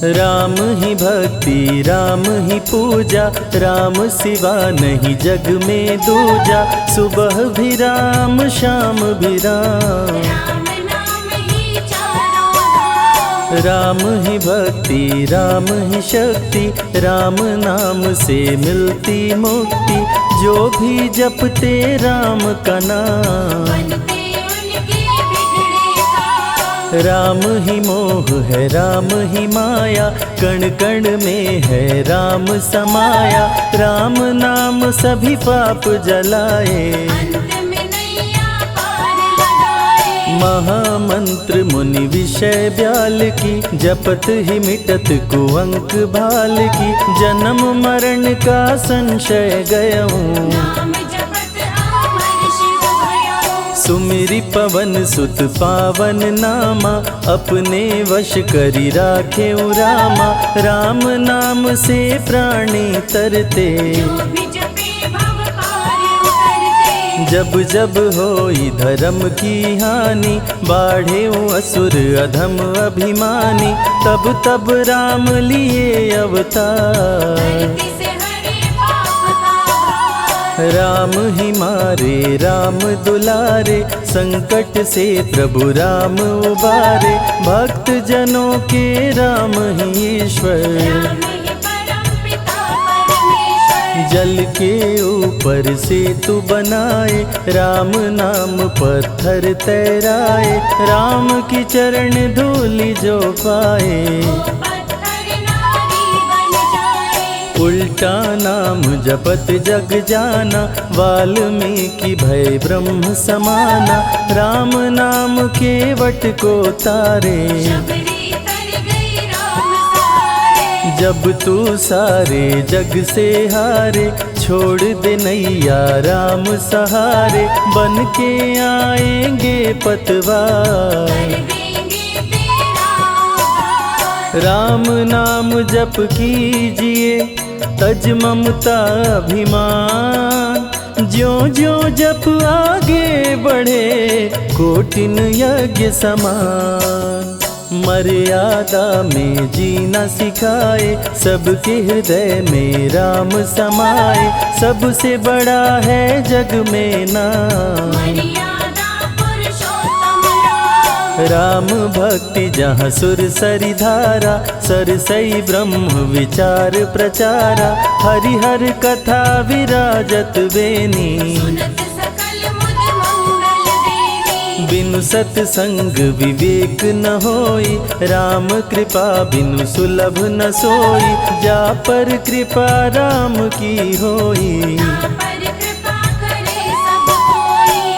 राम ही भक्ति राम ही पूजा, राम सिवा नहीं जग में दूजा। सुबह भी राम शाम भी राम, राम ही भक्ति राम ही शक्ति, राम नाम से मिलती मुक्ति। जो भी जपते राम का नाम, राम ही मोह है राम ही माया, कण कण में है राम समाया। राम नाम सभी पाप जलाए, महामंत्र मुनि विषय ब्याल की, जपत ही मिटत कुअंक भाल की। जन्म मरण का संशय गयऊं, सुमिरि पवन सुत पावन नामा। अपने वश करी राखे रामा, राम नाम से प्राणी तरते। जब जब होई धर्म की हानि, बाढ़े असुर अधम अभिमानी। तब तब राम लिए अवतार, राम ही मारे राम दुलारे। संकट से प्रभु राम उबारे, भक्त जनों के राम ही ईश्वर। जल के ऊपर सेतु बनाए, राम नाम पत्थर तैराए। राम की चरण धूलि जो पाए, उल्टा नाम जपत जग जाना। वाल्मीकि भय ब्रह्म समाना, राम नाम के वट को तारे। जब तू सारे जग से हारे, छोड़ दे नैया राम सहारे। बन के आएंगे पतवार, राम नाम जप कीजिए तज ममता अभिमान। ज्यों ज्यों जप आगे बढ़े, कोटिन यज्ञ समान। मर्यादा में जीना सिखाए, सबके हृदय में राम समाए। सबसे बड़ा है जग में नाम, राम भक्ति जहाँ सुर सरि धारा। सरसई ब्रह्म विचार प्रचारा, हरिहर कथा विराजत बेनी। बिनु सत्संग विवेक न होई, राम कृपा बिनु सुलभ न सोई। जा पर कृपा राम की होई,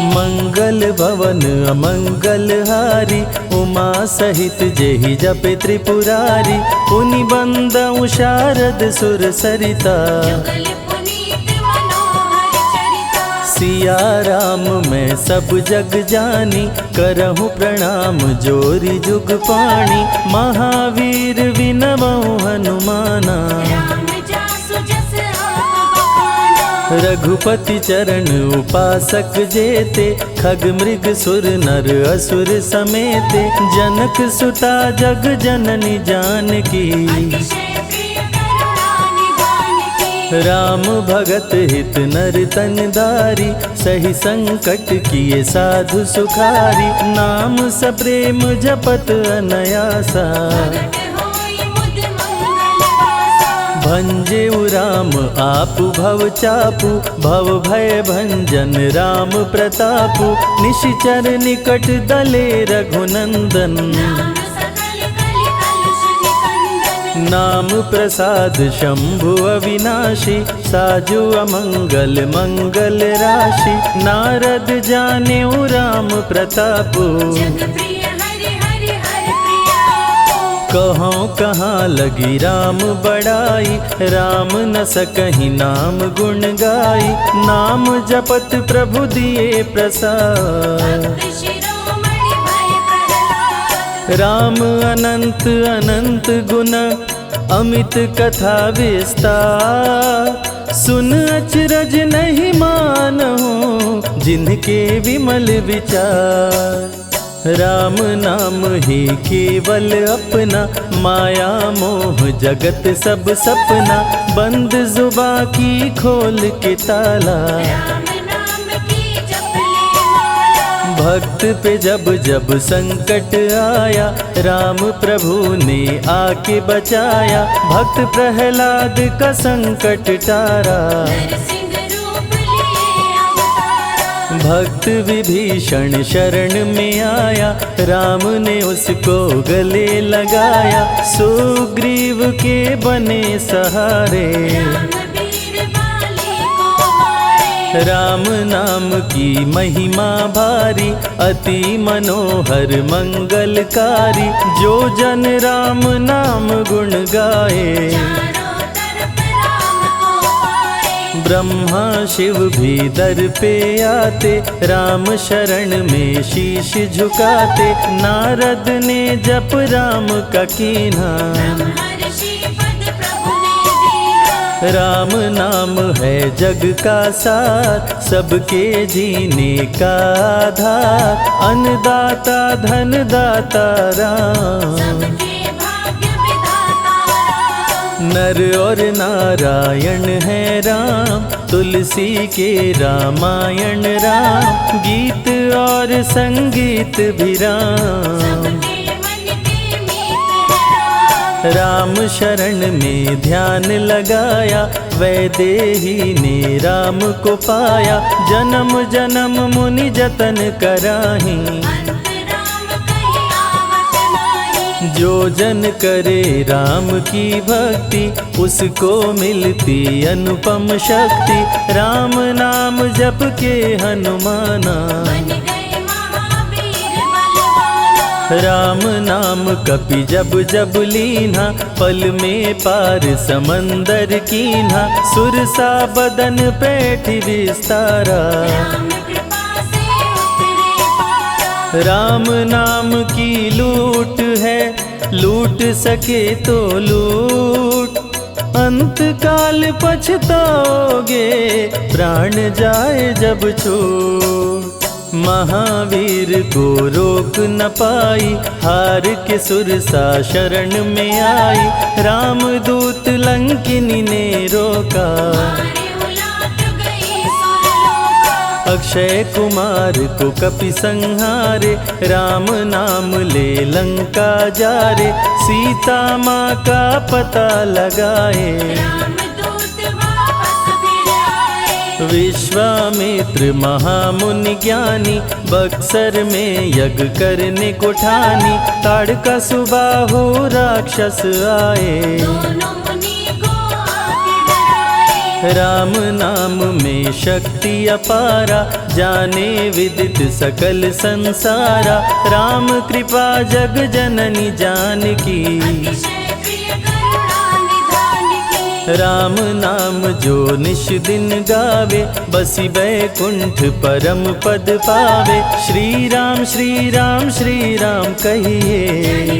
मंगल भवन अमंगल हारी। उमा सहित जेहि जपे त्रिपुरारी, पुनि बंदउ शारद सुर सरिता। सिया राम मैं सब जग जानी, करहूँ प्रणाम जोरी जुग पाणी। महावीर विनवऊँ हनुमाना, रघुपति चरण उपासक जेते। खग मृग सुर नर असुर समेते, जनक सुता जग जननी जानकी। राम भगत हित नर तन दारी, सही संकट किए साधु सुखारी। नाम सप्रेम जपत अनयासा, भंजेउ राम आपु भव चापु। भव भय भंजन राम प्रतापु, निशिचर निकट दले रघुनंदन। नाम प्रसाद शंभु अविनाशी, साजु अमंगल मंगल राशि। नारद जानेउ राम प्रतापु, कहाँ कहाँ लगी राम बड़ाई। राम न सकहि नाम गुण गाई, नाम जपत प्रभु दिए प्रसाद। राम अनंत अनंत गुण, अमित कथा विस्तार। सुन अचरज नहीं मानहु, जिनके विमल विचार। राम नाम ही केवल अपना, माया मोह जगत सब सपना, बंद जुबां की खोल के ताला, राम नाम की जप ले माला। भक्त पे जब जब संकट आया, राम प्रभु ने आके बचाया, भक्त प्रहलाद का संकट टारा, नरसिंह रूप लिए अवतारा। भक्त विभीषण शरण में आया, राम ने उसको गले लगाया, सुग्रीव के बने सहारे, राम वीर बाली को मारे। राम नाम की महिमा भारी, अति मनोहर मंगलकारी, जो जन राम नाम गुण गाए, चारों तरफ राम को पाए। ब्रह्मा शिव भी दर पे आते, राम शरण में शीश झुकाते, नारद ने जप राम का कीन्हा, ब्रह्मर्षि पद प्रभु ने दीना। राम नाम है जग का सार, सबके जीने का आधार, अन्नदाता धनदाता राम, सबके भाग्य विधाता राम। नर और नारायण है राम, तुलसी के रामायण राम, गीत और संगीत भी राम, सबके मन के मीत है राम। राम शरण में ध्यान लगाया, वैदेही ने राम को पाया, जन्म जन्म मुनि जतन कराही, अंत राम कहीं आवत नाही। जो जन करे राम की भक्ति, उसको मिलती अनुपम शक्ति, राम नाम जप के हनुमाना, बन गए महावीर बलवाना। राम नाम कपि जब जब लीन्हा, पल में पार समंदर कीन्हा, सुरसा बदन पैठ विस्तारा, राम कृपा से उतरे पारा। राम नाम की लूट है, लूट सके तो लूट, अंत काल पछताओगे, प्राण जाए जब छूट, महावीर को रोक न पाई, हार के सुरसा शरण में आई, रामदूत लंकिनी ने रोका, मारे उलाट गई सुरलोका। अक्षय कुमार को कपि संहारे, राम नाम ले लंका जारे, सीता माँ का पता लगाए, रामदूत वापस फिर आए। विश्वामित्र महामुनि ज्ञानी, बक्सर में यज्ञ करने को ठानी, ताड़का सुबाहु राक्षस आए, दोनों मुनि को आके डराए। राम नाम में शक्ति अपारा, जाने विदित सकल संसारा, राम कृपा जग जननी जानकी, अतिशय प्रिय करुणा निधान की। राम नाम जो निश दिन गावे, बसी बैकुंठ परम पद पावे, श्री राम श्री राम श्री राम जानि कहिए,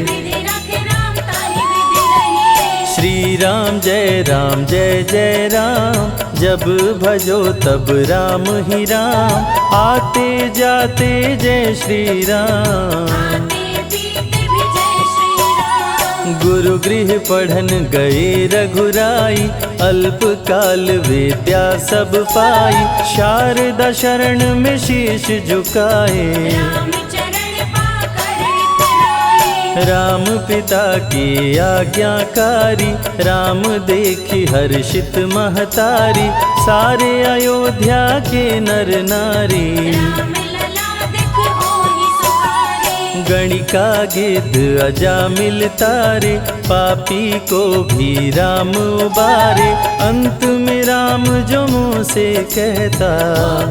विधि रखे राम ताहि विधि रहिए। श्री राम जय जय राम, जब भजो तब राम ही राम, आते जाते जय श्री राम, आते पीते भी जय श्री राम। गुरु गृह पढ़न गए रघुराई, अल्प काल विद्या सब पाई, शारदा शरण में शीश झुकाए, राम चरण पाकर इतराए। राम पिता की आज्ञाकारी, राम देखी हर्षित महतारी, सारे अयोध्या के नर नारी, राम लला दिख होहि सुखारे। गणिका गिद्ध अजामिल तारे, पापी को भी राम उबारे, अंत में राम जो मुँह से कहता,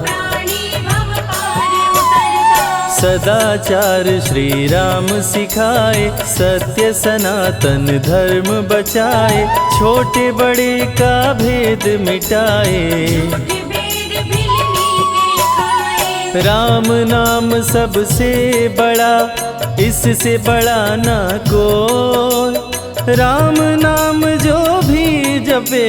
प्राणी भव पार उतरता। सदाचार श्री राम सिखाए, सत्य सनातन धर्म बचाए, छोटे बड़े का भेद मिटाए, झूठ भेद भिलनी के खाए। राम नाम सबसे बड़ा, इससे बड़ा ना कोई, राम नाम जो भी जपे,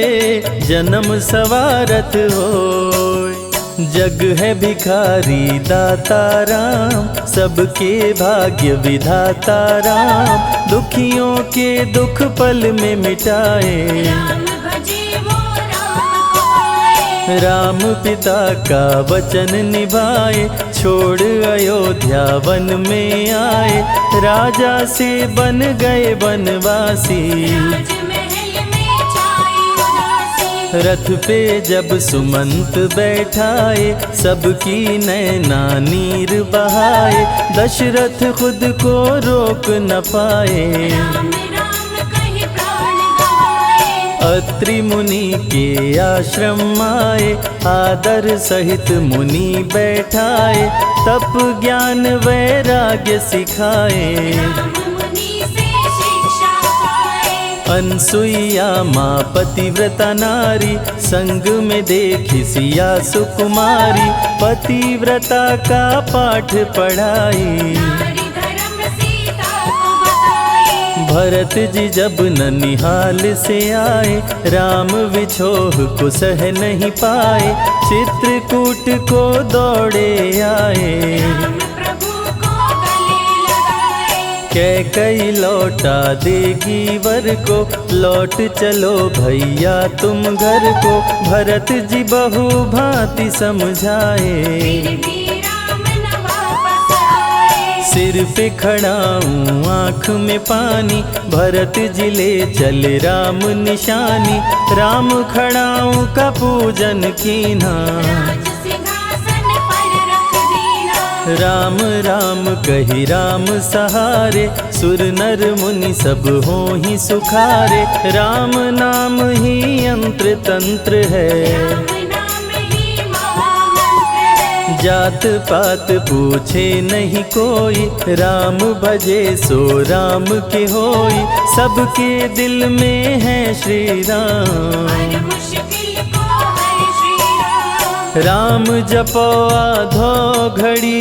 जन्म सवारत होय, जग है भिखारी दाता राम, सबके भाग्य विधाता राम, दुखियों के दुख पल में मिटाए। राम भजे वो राम को पाए। राम पिता का वचन निभाए, छोड़ अयोध्या वन में आए, राजा से बन गए वनवासी। राजमहल में छाई उदासी। रथ पे जब सुमंत बैठाए, सबकी नैना नीर बहाए, दशरथ खुद को रोक न पाए। राम राम कहि प्राण गवाए। अत्रि मुनि के आश्रम आए, आदर सहित मुनि बैठाए, तप ज्ञान वैराग्य सिखाए। राम मुनि से शिक्षा पाए। अनसुईया माँ पतिव्रता नारी, संग में देखी सिया सुकुमारी, पतिव्रता का पाठ पढ़ाई। नारी धर्म सीता को बताए। भरत जी जब ननिहाल से आए, राम विछोह को सह नहीं पाए, चित्रकूट को दौड़े आए। राम प्रभु को गले लगाए। कैकई लौटा देगी वर को, लौट चलो भैया तुम घर को, भरत जी बहु भांति समझाए। फिर भी राम न वापस आए। सिर पे खड़ाऊं आँख में पानी, भरत जी ले चले राम निशानी, राम खड़ाऊं का पूजन कीना। राज सिंहासन पर रख दीना। राम राम कही राम सहारे, सुर नर मुनि सब हो ही सुखारे, राम नाम ही यंत्र तंत्र है। राम नाम ही महामंत्र है। जात पात पूछे नहीं कोई, राम भजे सो राम के होई, सबके दिल में है श्री राम। हर मुश्किल को हर श्री राम। राम जपो आधो घड़ी,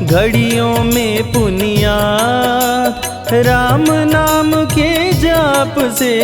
घड़ियों में पुनियात, राम नाम के जाप से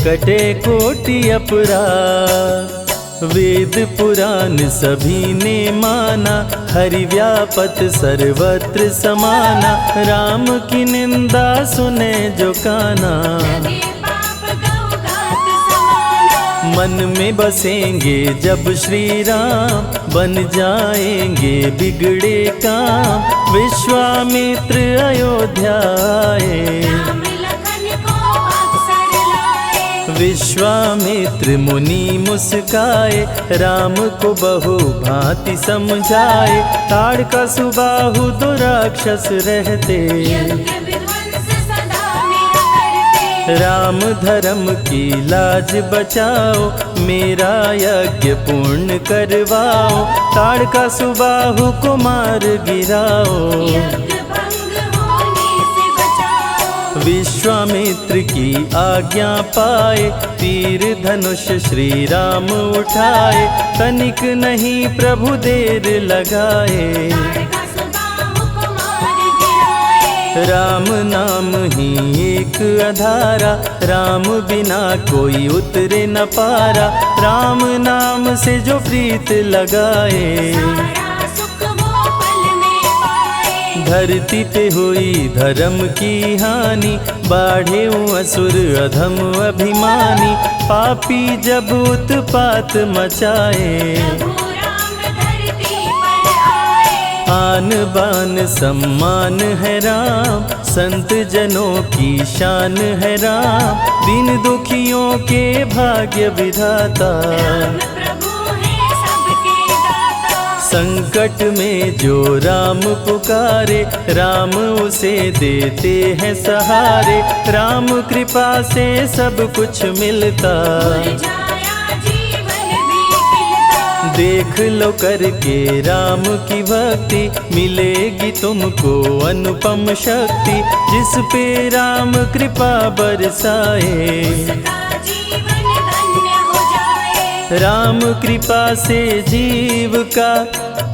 कटे कोटि अपराध। वेद पुराण सभी ने माना, हरि व्यापत सर्वत्र समाना, राम की निंदा सुने जो काना। लगे पाप गौ घात समाना। मन में बसेंगे जब श्री राम, बन जाएंगे बिगड़े काम, विश्वामित्र अयोध्या आए। राम लखन को अवसर लाए। विश्वामित्र मुनि मुस्काए, राम को बहु भांति समझाए, ताड़का सुबाहु दो राक्षस रहते, यज्ञ विध्वंस सदा मेरा करते। राम धर्म की लाज बचाओ, मेरा यज्ञ पूर्ण करवाओ, ताड़का सुबाहु को मार गिराओ। यज्ञ भंग होने से बचाओ। विश्वामित्र की आज्ञा पाए, तीर धनुष श्री राम उठाए, तनिक नहीं प्रभु देर लगाए। ताड़का सुबाहु को मार गिराए। राम नाम ही एक आधारा, राम बिना कोई उतरे न पारा, राम नाम से जो प्रीत लगाए। सारा सुख वो पल में पाए। धरती पे हुई धर्म की हानि, बाढ़े असुर अधम अभिमानी, पापी जब उत्पात मचाए। प्रभु राम धरती पर आए। आन बान सम्मान है राम, संत जनों की शान है राम, दीन दुखियों के भाग्य विधाता। राम प्रभु है सबके दाता। संकट में जो राम पुकारे, राम उसे देते हैं सहारे, राम कृपा से सब कुछ मिलता। मुरझाया जीवन भी खिलता। देख लो करके राम की भक्ति, मिलेगी तुमको अनुपम शक्ति, जिस पे राम कृपा बरसाए। उसका जीवन धन्य हो जाए। राम कृपा से जीव का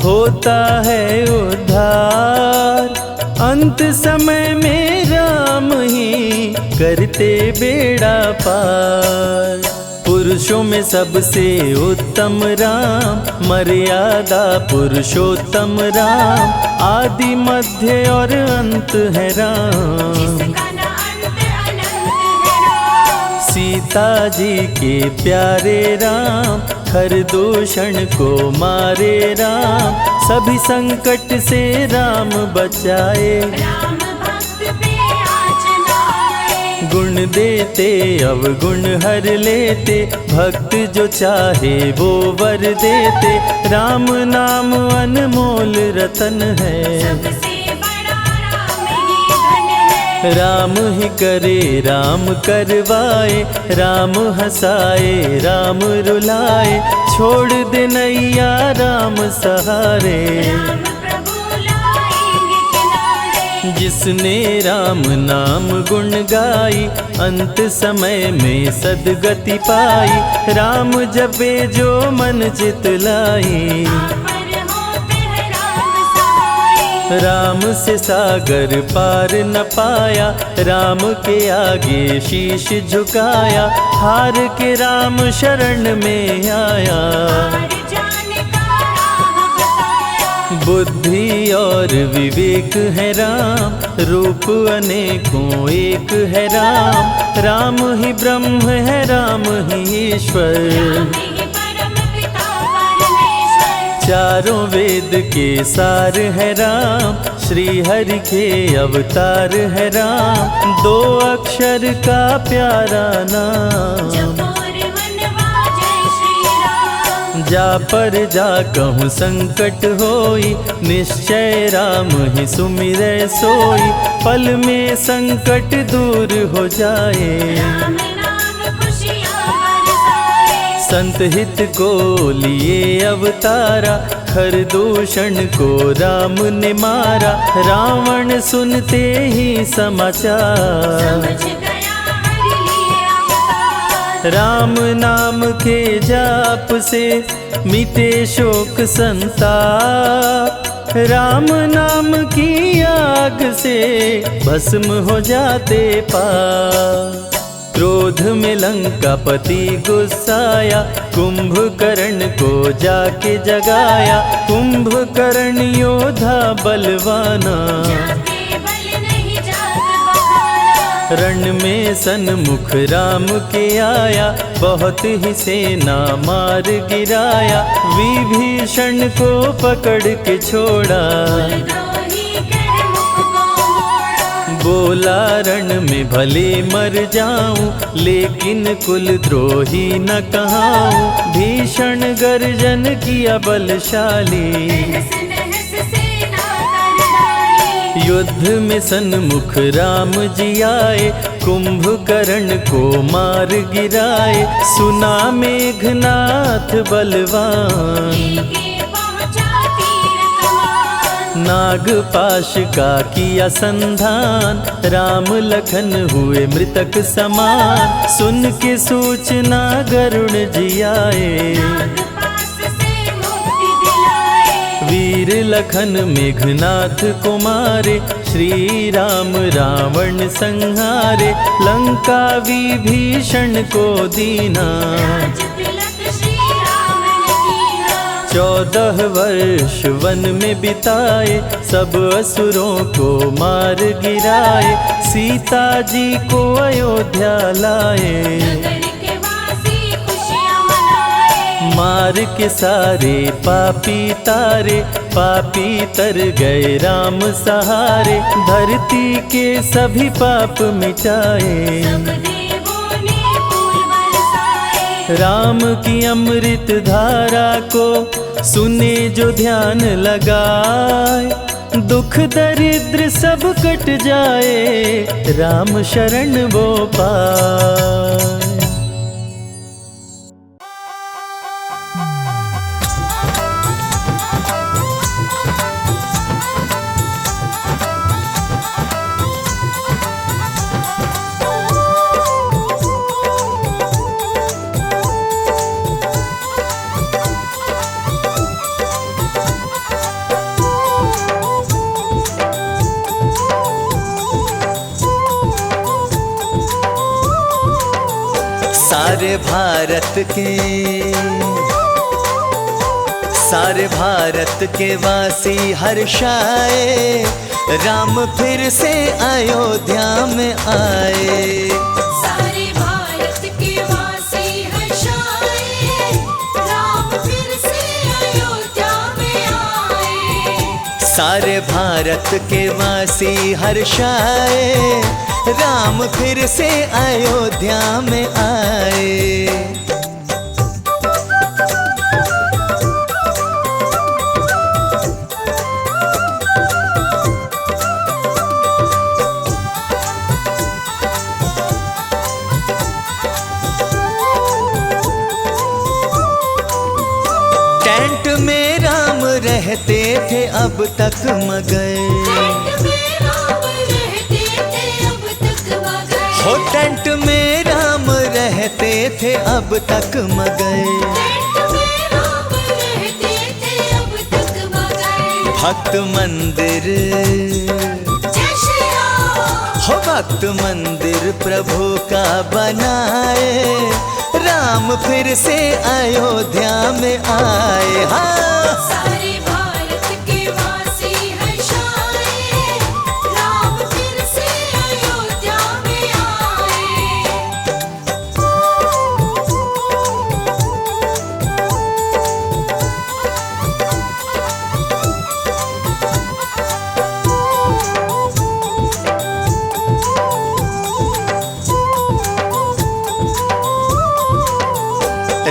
होता है उद्धार, अंत समय में राम ही करते बेड़ा पार। पुरुषों में सबसे उत्तम राम, मर्यादा पुरुषोत्तम राम, आदि मध्य और अंत है राम। जिसका न अंत अनंत है राम। सीता जी के प्यारे राम, हर दूषण को मारे राम, सभी संकट से राम बचाए। राम भक्त पे आँच न आए। गुण देते अवगुण हर लेते, भक्त जो चाहे वो वर देते। राम नाम अनमोल रतन है, सबसे बड़ा राम ही धन है। राम ही करे राम करवाए, राम हंसाए राम रुलाए, छोड़ दे नैया राम सहारे। राम प्रभु लाएंगे किनारे। जिसने राम नाम गुण गाई, अंत समय में सदगति पाई। राम जपे जो मन चित लाई, पर होते हैं राम सहाय। राम से सागर पार न पाया, राम के आगे शीश झुकाया। हार के राम शरण में आया, हार जाने का राह बताया। बुद्धि और विवेक है राम, रूप अनेकों एक है राम। राम ही ब्रह्म है राम ही ईश्वर, राम ही परम पिता परमेश्वर। चारों वेद के सार है राम, श्री हरि के अवतार है राम। दो अक्षर का प्यारा नाम, जपोर वनवा जय श्री राम। जा पर जा कहूँ संकट होई, निश्चय राम ही सुमिरै सोई। पल में संकट दूर हो जाए, राम नाम खुशियाँ बरसाए। संत हित को लिए अवतारा, हर दूषण को राम ने मारा। रावण सुनते ही समाचार, समझ गया हरि लिए अवतार। राम नाम के जाप से मिटे शोक संताप। राम नाम की आग से भस्म हो जाते पाप। क्रोध में लंकापति गुस्साया, कुंभकर्ण को जाके जगाया। कुंभकर्ण योद्धा बलवाना, जाके बल नहीं जाग बहाना। रण में सन्मुख राम के आया, बहुत ही सेना मार गिराया। विभीषण को पकड़ के छोड़ा, द्रोही कर मुख को मोड़ा। बोला रण में भले मर जाऊं, लेकिन कुल द्रोही न कहाऊं। भीषण गर्जन किया बलशाली, तहस नहस सेना कर डाली। युद्ध में सन्मुख राम जी आए, कुंभकर्ण को मार गिराए। सुना मेघनाथ बलवान, लेके पहुँचा तीर कमान। नागपाश का किया संधान, राम लखन हुए मृतक समान। सुन के सूचना गरुण जी आए, नागपाश से मुक्ति दिलाए। वीर लखन मेघनाथ को मारे। श्री राम रावण संहारे, लंका विभीषण को दीना। राज तिलक श्री राम ने कीना। 14 वर्ष वन में बिताए, सब असुरों को मार गिराए। सीता जी को अयोध्या लाए, नगर के वासी खुशियाँ मनाए। मार के सारे पापी तारे। पापी तर गए राम सहारे, धरती के सभी पाप मिटाए। सब देवों ने फूल बरसाए। राम की अमृत धारा को सुने जो ध्यान लगाए। दुख दरिद्र सब कट जाए, राम शरण वो पाए। सारे भारत के वासी हर्षाए, राम फिर से अयोध्या में आए। सारे भारत के वासी हर्षाए, राम फिर से अयोध्या में आए। सारे भारत के वासी हर्षाए, राम फिर से अयोध्या में आए। टेंट में राम रहते थे अब तक मगन, हो टेंट में राम रहते थे अब तक मगन। भक्त मंदिर हो भक्त मंदिर प्रभु का बनाए, राम फिर से अयोध्या में आए। हाँ सारे भारत के वासी हर्षाए, राम फिर से अयोध्या में आए।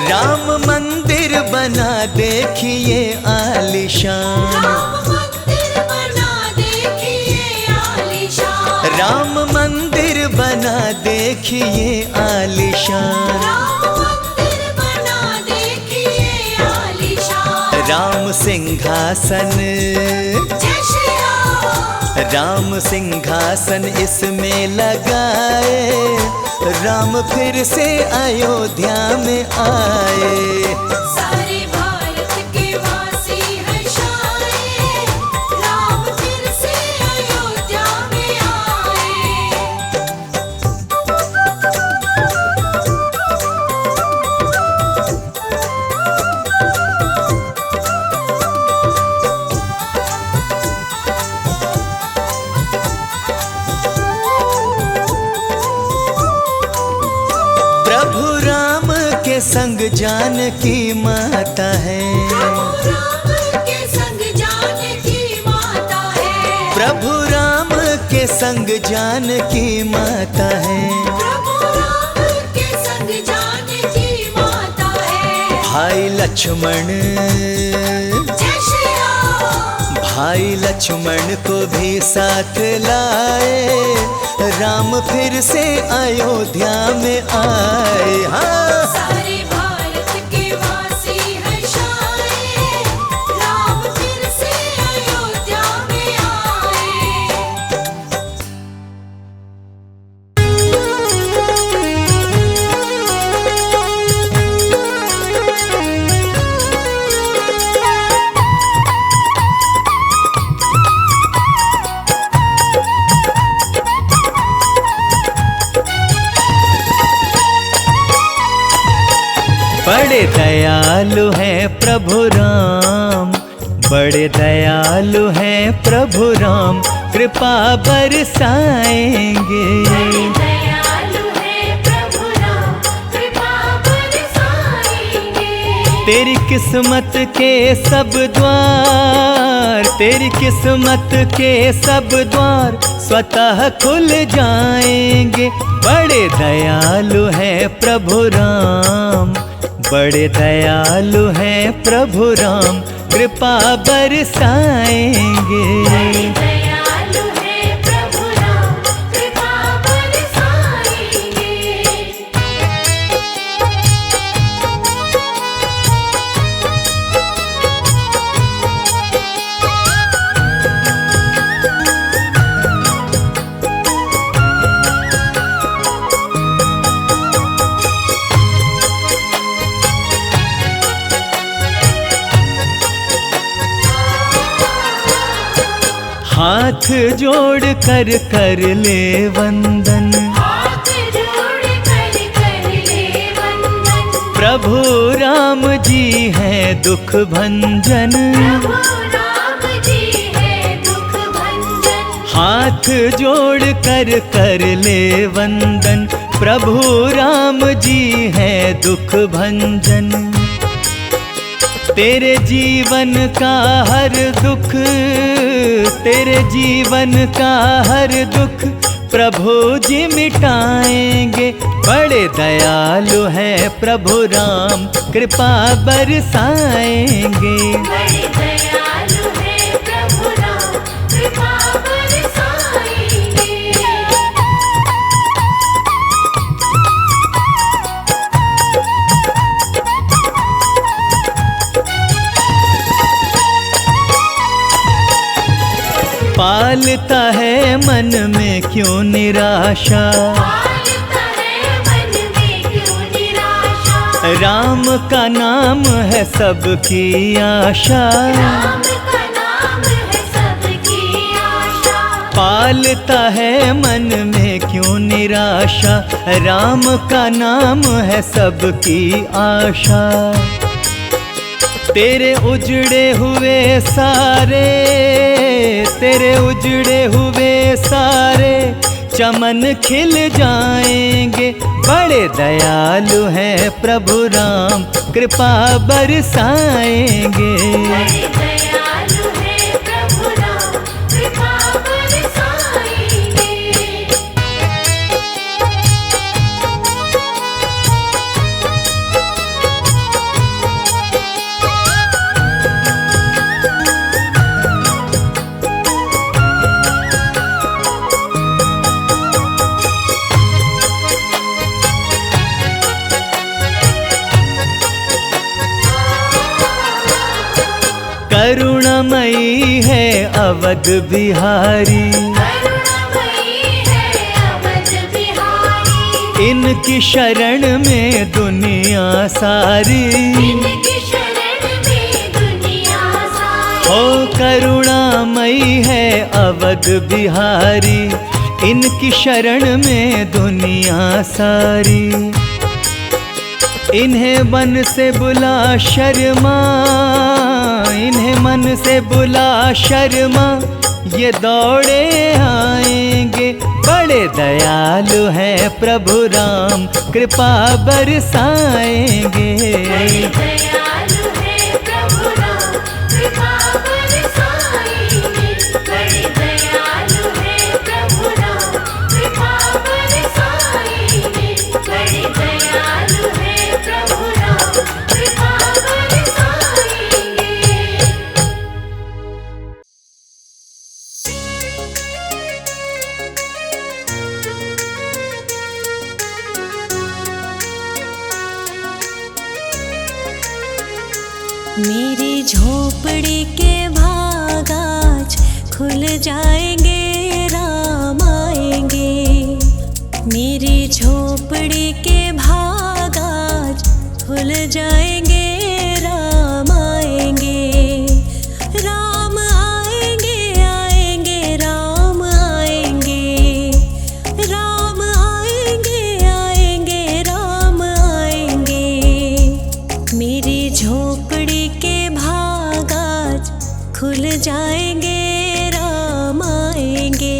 राम मंदिर बना देखिए आलीशान, राम मंदिर बना देखिए आलीशान। राम मंदिर बना देखिए आलीशान। राम मंदिर बना देखिए आलीशान। राम सिंहासन, जय श्री राम। राम सिंहासन इसमें लगाए, राम फिर से अयोध्या में आए। सारे भारत के वासी हर्षाए, राम फिर से अयोध्या में आए। प्रभु राम के संग जानकी माता है, प्रभु राम के संग जानकी माता है। प्रभु राम के संग जानकी माता है। प्रभु राम के संग जानकी माता है। भाई लक्ष्मण, जय श्री राम। भाई लक्ष्मण को भी साथ लाए, राम फिर से अयोध्या में आए। हाँ सारे भारत के वासी हर्षाए, राम फिर से अयोध्या में आए। बड़े दयालु हैं प्रभु राम, बड़े दयालु हैं प्रभु राम, कृपा बरसाएंगे। दयालु है प्रभु राम, कृपा बरसाएंगे। तेरी किस्मत के सब द्वार, तेरी किस्मत के सब द्वार स्वतः खुल जाएंगे। बड़े दयालु हैं प्रभु राम, बड़े दयालु हैं प्रभु राम, कृपा बरसाएंगे। दयालु है प्रभु राम, कृपा बरसाएंगे। हाथ जोड़ कर कर ले वंदन, हाथ जोड़ कर ले वंदन। प्रभु राम जी हैं दुख भंजन। प्रभु राम जी है दुख भंजन। हाथ जोड़ कर ले वंदन, प्रभु राम जी हैं दुख भंजन। तेरे जीवन का हर दुख, तेरे जीवन का हर दुख प्रभु जी मिटाएंगे। बड़े दयालु हैं प्रभु राम, कृपा बरसाएंगे। बड़े दयालु है प्रभु राम, कृपा बरसाएंगे। पालता है मन में क्यों निराशा, पालता है मन में क्यों निराशा। राम का नाम है सबकी आशा। राम का नाम है सबकी आशा। पालता है मन में क्यों निराशा, राम का नाम है सबकी आशा। तेरे उजड़े हुए सारे, तेरे उजड़े हुए सारे चमन खिल जाएंगे। बड़े दयालु हैं प्रभु राम, कृपा बरसाएंगे। बड़े दयालु है प्रभु राम, कृपा बरसाएंगे। करुणामयी है अवध बिहारी, करुणामयी है अवध बिहारी। इनकी शरण में दुनिया सारी। इनकी शरण में दुनिया सारी। ओ करुणामयी है अवध बिहारी, इनकी शरण में दुनिया सारी। इन्हें मन से बुला शर्मा, इन्हें मन से बुला शर्मा, ये दौड़े आएंगे। बड़े दयालु हैं प्रभु राम, कृपा बरसाएंगे। बड़े दयालु है प्रभु राम, कृपा बरसाएंगे। बड़े दयालु है प्रभु राम, कृपा बरसाएंगे। बड़े दयालु है प्रभु राम, कृपा बरसाएंगे। मेरी झोपड़ी के भाग आज खुल जाएंगे, राम आएंगे। मेरी झोपड़ी के भाग आज खुल जाएंगे, राम आएंगे। राम आएंगे, आएंगे, राम आएंगे। राम आएंगे, आएंगे, राम आएंगे। मेरी झोपड़ी के भाग आज खुल जाएंगे, राम आएंगे।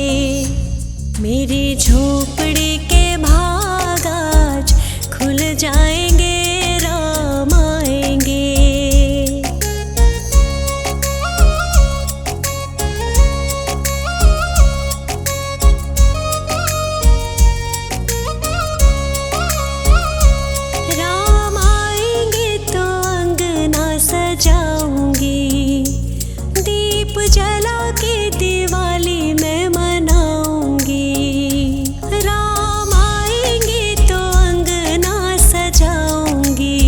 मेरी झोपड़ी के भाग आज खुल जाएंगे, राम आएंगे। राम आएंगे तो अंगना सजाऊंगी, दीप जला के दिवाली मैं मनाऊंगी। राम आएंगे तो अंगना सजाऊंगी,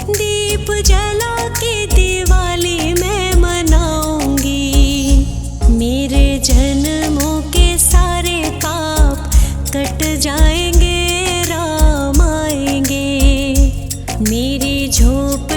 दीप जला के दिवाली मैं मनाऊंगी। मेरे जन्मों के सारे पाप कट जाएंगे, राम आएंगे। मेरी झोपड़ी